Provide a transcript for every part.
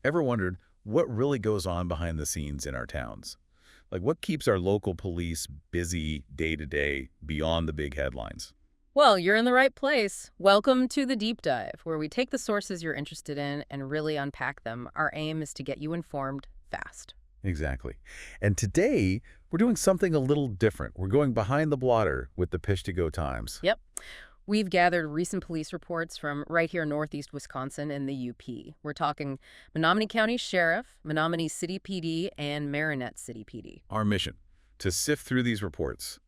Ever wondered what really goes on behind the scenes in our towns? Like what keeps our local police busy day to day beyond the big headlines? Well, you're in the right place. Welcome to the Deep Dive, where we take the sources you're interested in and really unpack them. Our aim is to get you informed fast. Exactly. And today, we're doing something a little different. We're going behind the blotter with the Peshtigo Times. Yep. We've gathered recent police reports from right here in northeast Wisconsin and the UP. We're talking Menominee County Sheriff, Menominee City PD, and Marinette City PD. Our mission, to sift through these reports,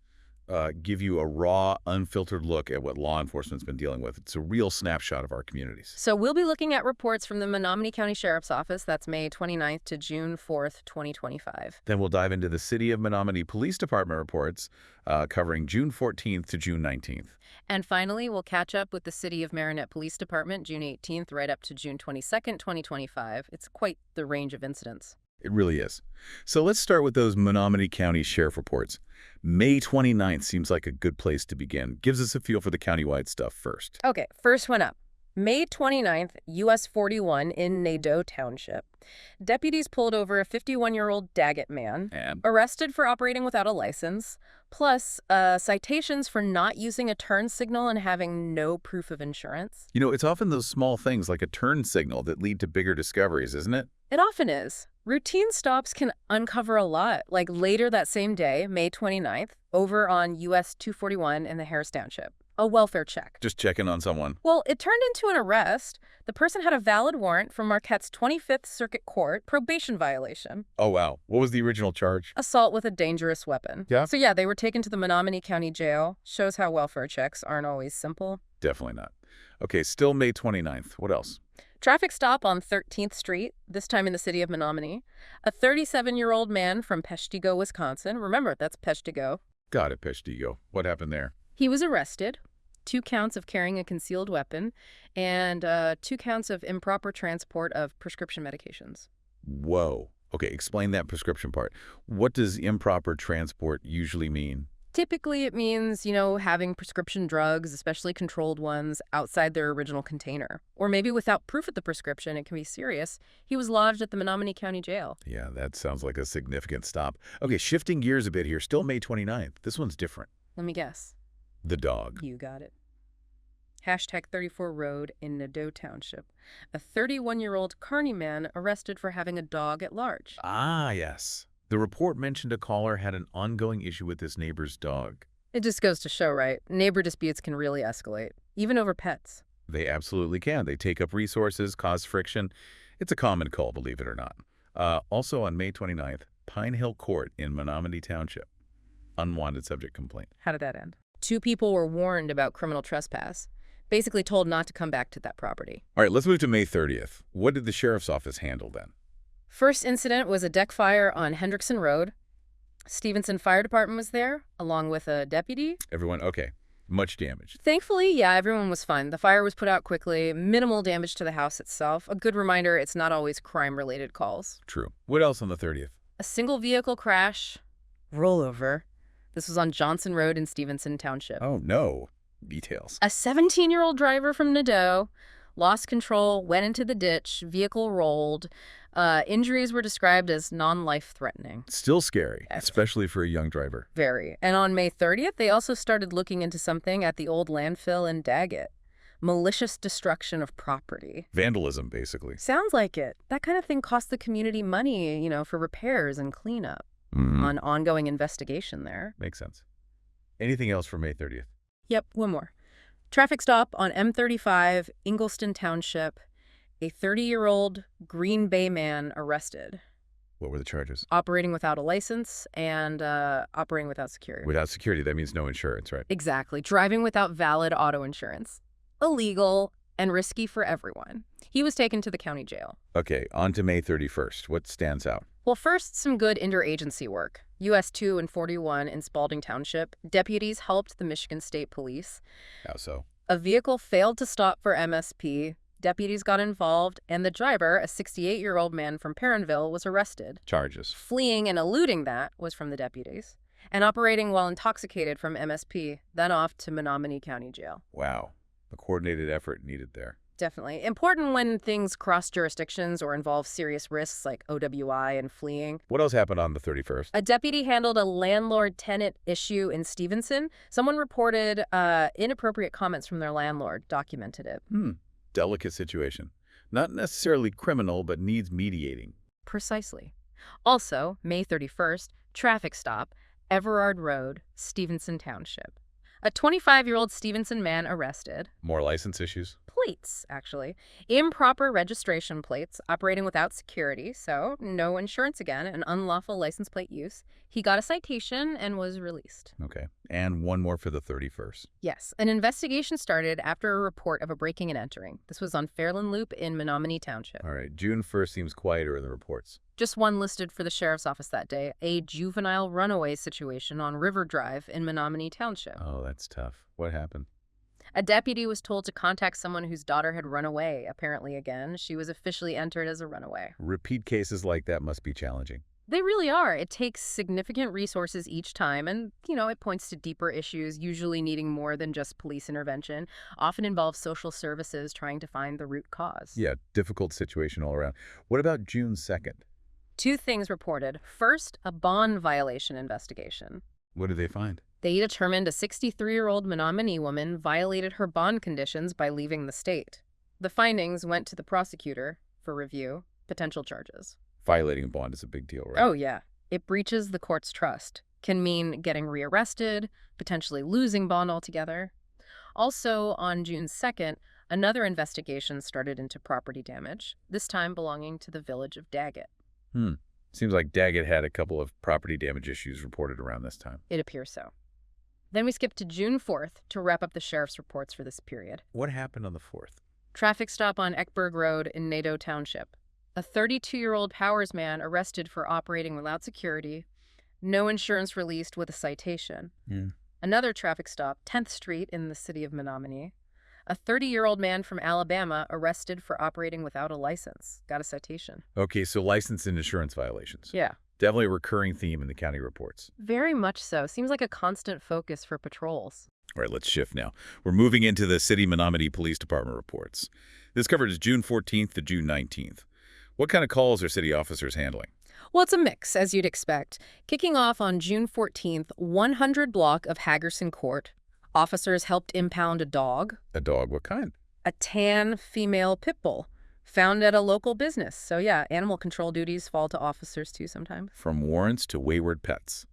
give you a raw, unfiltered look at what law enforcement's been dealing with. It's a real snapshot of our communities. So we'll be looking at reports from the Menominee County Sheriff's Office. That's May 29th to June 4th, 2025. Then we'll dive into the City of Menominee Police Department reports covering June 14th to June 19th. And finally, we'll catch up with the City of Marinette Police Department, June 18th, right up to June 22nd, 2025. It's quite the range of incidents. It really is. So let's start with those Menominee County Sheriff reports. May 29th seems like a good place to begin. Gives us a feel for the countywide stuff first. Okay, first one up. May 29th, US 41 in Nadeau Township. Deputies pulled over a 51-year-old Daggett man, And arrested for operating without a license, plus citations for not using a turn signal and having no proof of insurance. you know, it's often those small things like a turn signal that lead to bigger discoveries, isn't it? It often is. Routine stops can uncover a lot, like later that same day, May 29th, over on US 241 in the Harris Township. A welfare check. Just checking on someone. Well, it turned into an arrest. The person had a valid warrant from Marquette's 25th Circuit Court, probation violation. Oh, wow. What was the original charge? Assault with a dangerous weapon. Yeah? So yeah, they were taken to the Menominee County Jail. Shows how welfare checks aren't always simple. Definitely not. Okay, still May 29th. What else? Traffic stop on 13th Street, this time in the city of Menominee. A 37-year-old man from Peshtigo, Wisconsin. Remember, that's Peshtigo. Got it, Peshtigo. What happened there? He was arrested. 2 counts of carrying a concealed weapon and 2 counts of improper transport of prescription medications. Whoa. Okay, explain that prescription part. What does improper transport usually mean? Typically, it means, having prescription drugs, especially controlled ones, outside their original container. Or maybe without proof of the prescription, it can be serious. He was lodged at the Menominee County Jail. Yeah, that sounds like a significant stop. Okay, shifting gears a bit here. Still May 29th. This one's different. Let me guess. The dog. You got it. Hashtag 34 Road in Nadeau Township. A 31-year-old Kearney man arrested for having a dog at large. Ah, yes. The report mentioned a caller had an ongoing issue with his neighbor's dog. It just goes to show, right? Neighbor disputes can really escalate, even over pets. They absolutely can. They take up resources, cause friction. It's a common call, believe it or not. Also on May 29th, Pine Hill Court in Menominee Township. Unwanted subject complaint. How did that end? 2 people were warned about criminal trespass, basically told not to come back to that property. All right, let's move to May 30th. What did the sheriff's office handle then? First incident was a deck fire on Hendrickson Road. Stevenson Fire Department was there, along with a deputy. Everyone, okay. Much damage. Thankfully, yeah, everyone was fine. The fire was put out quickly, minimal damage to the house itself. A good reminder, it's not always crime-related calls. True. What else on the 30th? A single vehicle crash, rollover. This was on Johnson Road in Stevenson Township. Oh, no. Details. A 17-year-old driver from Nadeau lost control, went into the ditch, vehicle rolled. Injuries were described as non-life-threatening. Still scary, Yes. especially for a young driver. Very. And on May 30th, they also started looking into something at the old landfill in Daggett. Malicious destruction of property. Vandalism, basically. Sounds like it. That kind of thing costs the community money, for repairs and cleanup. On ongoing investigation there. Makes sense. Anything else for May 30th? Yep, one more. Traffic stop on M35, Ingleston Township. A 30-year-old Green Bay man arrested. What were the charges? Operating without a license and operating without security. Without security, that means no insurance, right? Exactly. Driving without valid auto insurance. Illegal and risky for everyone. He was taken to the county jail. Okay, on to May 31st. What stands out? Well, first, some good interagency work. US 2 and 41 in Spalding Township. Deputies helped the Michigan State Police. How so? A vehicle failed to stop for MSP. Deputies got involved, and the driver, a 68-year-old man from Perrinville, was arrested. Charges. Fleeing and eluding that was from the deputies. And operating while intoxicated from MSP, then off to Menominee County Jail. Wow. A coordinated effort needed there. Definitely. Important when things cross jurisdictions or involve serious risks like OWI and fleeing. What else happened on the 31st? A deputy handled a landlord-tenant issue in Stevenson. Someone reported inappropriate comments from their landlord, documented it. Delicate situation. Not necessarily criminal, but needs mediating. Precisely. Also, May 31st, traffic stop, Everard Road, Stevenson Township. A 25-year-old Stevenson man arrested. More license issues? Plates, actually. Improper registration plates, operating without security, so no insurance again, and unlawful license plate use. He got a citation and was released. Okay. And one more for the 31st. Yes, an investigation started after a report of a breaking and entering. This was on Fairland Loop in Menominee Township. All right. June 1st seems quieter in the reports. Just one listed for the sheriff's office that day, a juvenile runaway situation on River Drive in Menominee Township. Oh, that's tough. What happened? A deputy was told to contact someone whose daughter had run away, apparently again. She was officially entered as a runaway. Repeat cases like that must be challenging. They really are. It takes significant resources each time, and, it points to deeper issues, usually needing more than just police intervention. Often involves social services trying to find the root cause. Yeah, difficult situation all around. What about June 2nd? 2 things reported. First, a bond violation investigation. What did they find? They determined a 63-year-old Menominee woman violated her bond conditions by leaving the state. The findings went to the prosecutor for review, potential charges. Violating a bond is a big deal, right? Oh, yeah. It breaches the court's trust. Can mean getting rearrested, potentially losing bond altogether. Also, on June 2nd, another investigation started into property damage, this time belonging to the village of Daggett. Seems like Daggett had a couple of property damage issues reported around this time. It appears so. Then we skip to June 4th to wrap up the sheriff's reports for this period. What happened on the 4th? Traffic stop on Eckberg Road in Nadeau Township. A 32-year-old Powers man arrested for operating without security. No insurance released with a citation. Another traffic stop, 10th Street in the city of Menominee. A 30-year-old man from Alabama arrested for operating without a license. Got a citation. Okay, so license and insurance violations. Yeah. Definitely a recurring theme in the county reports. Very much so. Seems like a constant focus for patrols. All right, let's shift now. We're moving into the City Menominee Police Department reports. This covers June 14th to June 19th. What kind of calls are city officers handling? Well, it's a mix, as you'd expect. Kicking off on June 14th, 100 block of Hagerson Court. Officers helped impound a dog. A dog, what kind? A tan female pit bull. Found at a local business. So yeah, animal control duties fall to officers too sometimes. From warrants to wayward pets.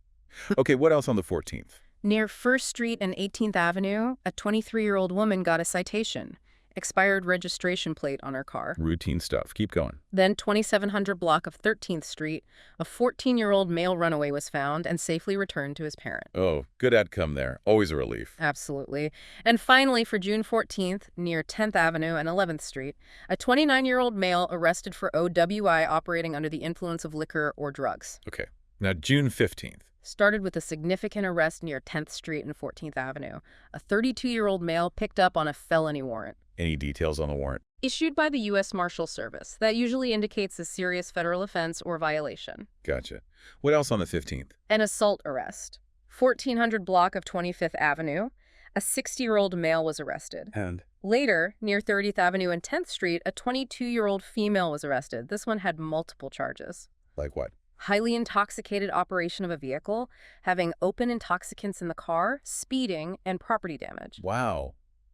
Okay, what else on the 14th? Near 1st Street and 18th Avenue, a 23-year-old woman got a citation. Expired registration plate on her car. Routine stuff. Keep going. Then 2700 block of 13th Street, a 14-year-old male runaway was found and safely returned to his parent. Oh, good outcome there. Always a relief. Absolutely. And finally, for June 14th, near 10th Avenue and 11th Street, a 29-year-old male arrested for OWI operating under the influence of liquor or drugs. Okay. Now, June 15th. Started with a significant arrest near 10th Street and 14th Avenue. A 32-year-old male picked up on a felony warrant. Any details on the warrant? Issued by the U.S. Marshal Service. That usually indicates a serious federal offense or violation. Gotcha. What else on the 15th? An assault arrest. 1400 block of 25th Avenue. A 60-year-old male was arrested. And? Later, near 30th Avenue and 10th Street, a 22-year-old female was arrested. This one had multiple charges. Like what? Highly intoxicated operation of a vehicle, having open intoxicants in the car, speeding, and property damage. Wow.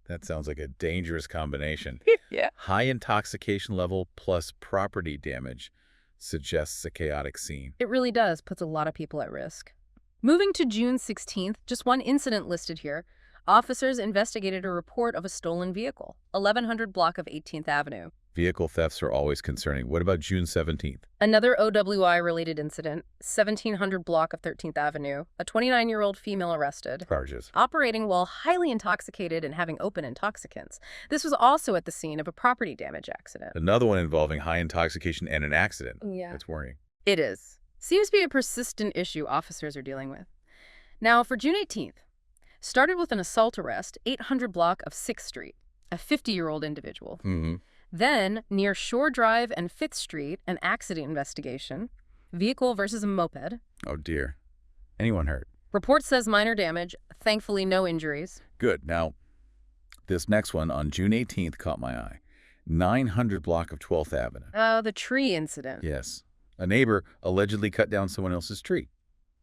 That sounds like a dangerous combination. Yeah. High intoxication level plus property damage suggests a chaotic scene. It really does. Puts a lot of people at risk. Moving to June 16th, just one incident listed here. Officers investigated a report of a stolen vehicle, 1100 block of 18th Avenue. Vehicle thefts are always concerning. What about June 17th? Another OWI-related incident, 1700 block of 13th Avenue. A 29-year-old female arrested. Charges. Operating while highly intoxicated and having open intoxicants. This was also at the scene of a property damage accident. Another one involving high intoxication and an accident. Yeah. That's worrying. It is. Seems to be a persistent issue officers are dealing with. Now, for June 18th, started with an assault arrest, 800 block of 6th Street. A 50-year-old individual. Then, near Shore Drive and 5th Street, an accident investigation. Vehicle versus a moped. Oh, dear. Anyone hurt? Report says minor damage. Thankfully, no injuries. Good. Now, this next one on June 18th caught my eye. 900 block of 12th Avenue. Oh, the tree incident. Yes. A neighbor allegedly cut down someone else's tree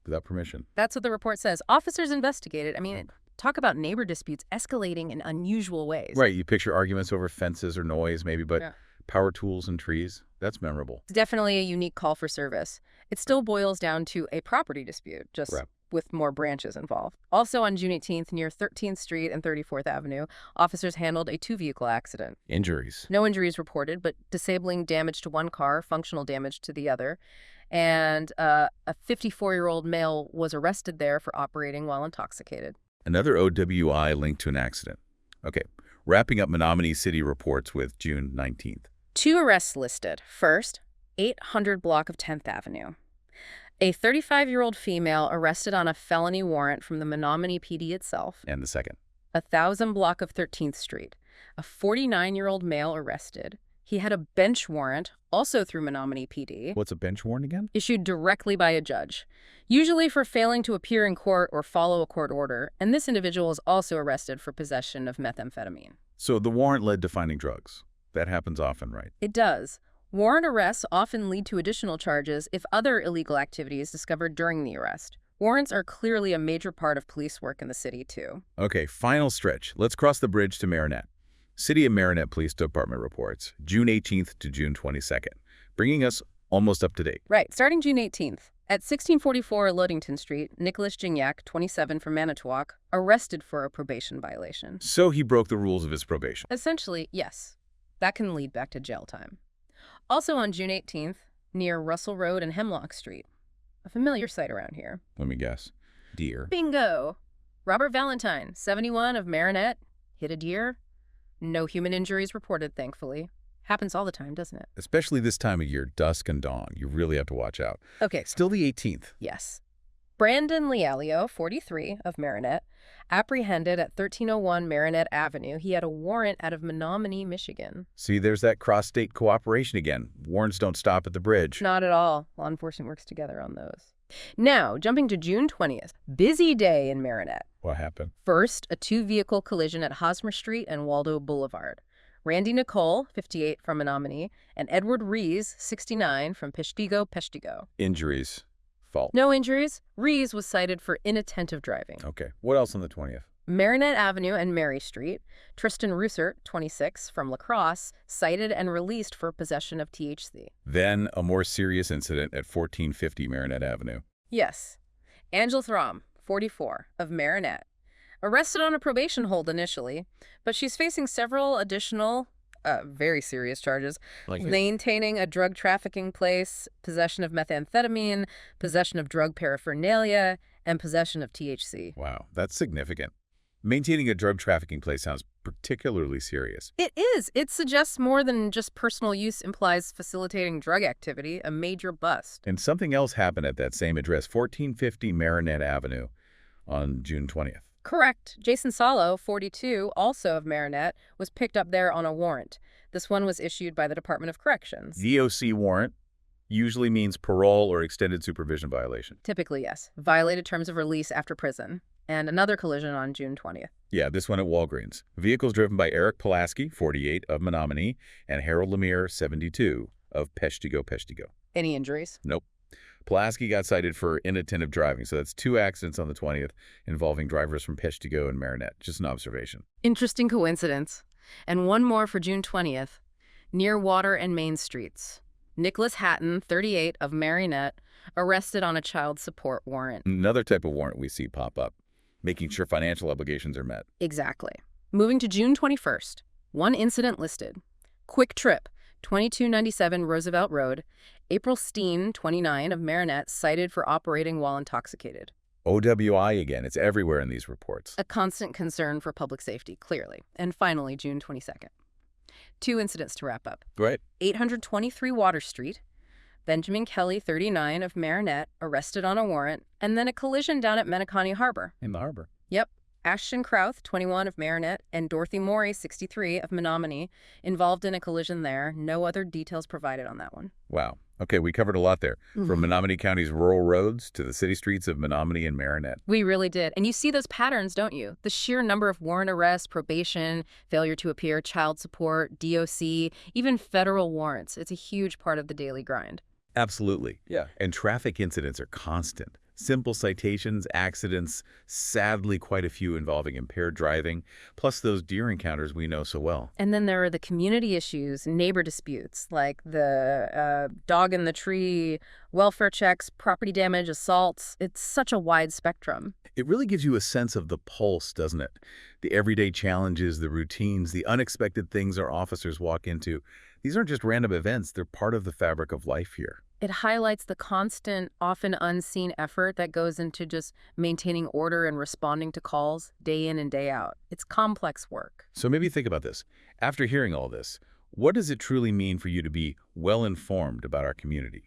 without permission. That's what the report says. Officers investigated. I mean, talk about neighbor disputes escalating in unusual ways. Right. You picture arguments over fences or noise maybe, but Yeah. power tools and trees, that's memorable. It's definitely a unique call for service. It still boils down to a property dispute, just Right. with more branches involved. Also on June 18th, near 13th Street and 34th Avenue, officers handled a two-vehicle accident. Injuries. No injuries reported, but disabling damage to one car, functional damage to the other. And a 54-year-old male was arrested there for operating while intoxicated. Another OWI linked to an accident. Okay. Wrapping up Menominee City reports with June 19th. 2 arrests listed. First, 800 block of 10th Avenue. A 35-year-old female arrested on a felony warrant from the Menominee PD itself. And the second. 1000 block of 13th Street. A 49-year-old male arrested. He had a bench warrant, also through Menominee PD, What's a bench warrant again? issued directly by a judge, usually for failing to appear in court or follow a court order, and this individual was also arrested for possession of methamphetamine. So the warrant led to finding drugs. That happens often, right? It does. Warrant arrests often lead to additional charges if other illegal activity is discovered during the arrest. Warrants are clearly a major part of police work in the city, too. Okay, final stretch. Let's cross the bridge to Marinette. City of Marinette Police Department reports, June 18th to June 22nd, bringing us almost up to date. Right, starting June 18th. At 1644 Ludington Street, Nicholas Gignac, 27 from Manitowoc, arrested for a probation violation. So he broke the rules of his probation. Essentially, yes. That can lead back to jail time. Also on June 18th, near Russell Road and Hemlock Street. A familiar sight around here. Let me guess. Deer. Bingo! Robert Valentine, 71 of Marinette, hit a deer. No human injuries reported, thankfully. Happens all the time, doesn't it? Especially this time of year, dusk and dawn. You really have to watch out. Okay. Still the 18th. Yes. Brandon Lealio, 43, of Marinette, apprehended at 1301 Marinette Avenue. He had a warrant out of Menominee, Michigan. See, there's that cross-state cooperation again. Warrants don't stop at the bridge. Not at all. Law enforcement works together on those. Now, jumping to June 20th. Busy day in Marinette. What happened? First, a two-vehicle collision at Hosmer Street and Waldo Boulevard. Randy Nicole, 58, from Menominee, and Edward Rees, 69, from Peshtigo. Injuries. Fault. No injuries. Rees was cited for inattentive driving. Okay. What else on the 20th? Marinette Avenue and Mary Street. Tristan Russert, 26, from La Crosse, cited and released for possession of THC. Then a more serious incident at 1450 Marinette Avenue. Yes. Angel Throm, 44, of Marinette. Arrested on a probation hold initially, but she's facing several additional, very serious charges. Maintaining a drug trafficking place, possession of methamphetamine, possession of drug paraphernalia, and possession of THC. Wow, that's significant. Maintaining a drug trafficking place sounds particularly serious. It is. It suggests more than just personal use implies facilitating drug activity, a major bust. And something else happened at that same address, 1450 Marinette Avenue, on June 20th. Correct. Jason Salo, 42, also of Marinette, was picked up there on a warrant. This one was issued by the Department of Corrections. DOC warrant usually means parole or extended supervision violation. Typically, yes. Violated terms of release after prison. And another collision on June 20th. Yeah, this one at Walgreens. Vehicles driven by Eric Pulaski, 48, of Menominee, and Harold Lemire, 72, of Peshtigo. Any injuries? Nope. Pulaski got cited for inattentive driving, so that's 2 accidents on the 20th involving drivers from Peshtigo and Marinette. Just an observation. Interesting coincidence. And one more for June 20th. Near Water and Main Streets. Nicholas Hatton, 38, of Marinette, arrested on a child support warrant. Another type of warrant we see pop up, making sure financial obligations are met. Exactly. Moving to June 21st. One incident listed. Quick Trip, 2297 Roosevelt Road. April Steen, 29, of Marinette, cited for operating while intoxicated. OWI again. It's everywhere in these reports. A constant concern for public safety, clearly. And finally, June 22nd. 2 incidents to wrap up. Great. 823 Water Street. Benjamin Kelly, 39, of Marinette, arrested on a warrant. And then a collision down at Menominee Harbor. In the harbor. Yep. Ashton Krauth, 21, of Marinette, and Dorothy Morey, 63, of Menominee, involved in a collision there. No other details provided on that one. Wow. Okay, we covered a lot there, from Menominee County's rural roads to the city streets of Menominee and Marinette. We really did. And you see those patterns, don't you? The sheer number of warrant arrests, probation, failure to appear, child support, DOC, even federal warrants. It's a huge part of the daily grind. Absolutely. Yeah. And traffic incidents are constant. Simple citations, accidents, sadly quite a few involving impaired driving, plus those deer encounters we know so well. And then there are the community issues, neighbor disputes, like the dog in the tree, welfare checks, property damage, assaults. It's such a wide spectrum. It really gives you a sense of the pulse, doesn't it? The everyday challenges, the routines, the unexpected things our officers walk into. These aren't just random events, they're part of the fabric of life here. It highlights the constant, often unseen effort that goes into just maintaining order and responding to calls day in and day out. It's complex work. So maybe think about this. After hearing all this, what does it truly mean for you to be well-informed about our community?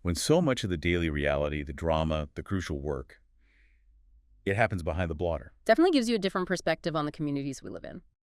When so much of the daily reality, the drama, the crucial work, it happens behind the blotter. Definitely gives you a different perspective on the communities we live in.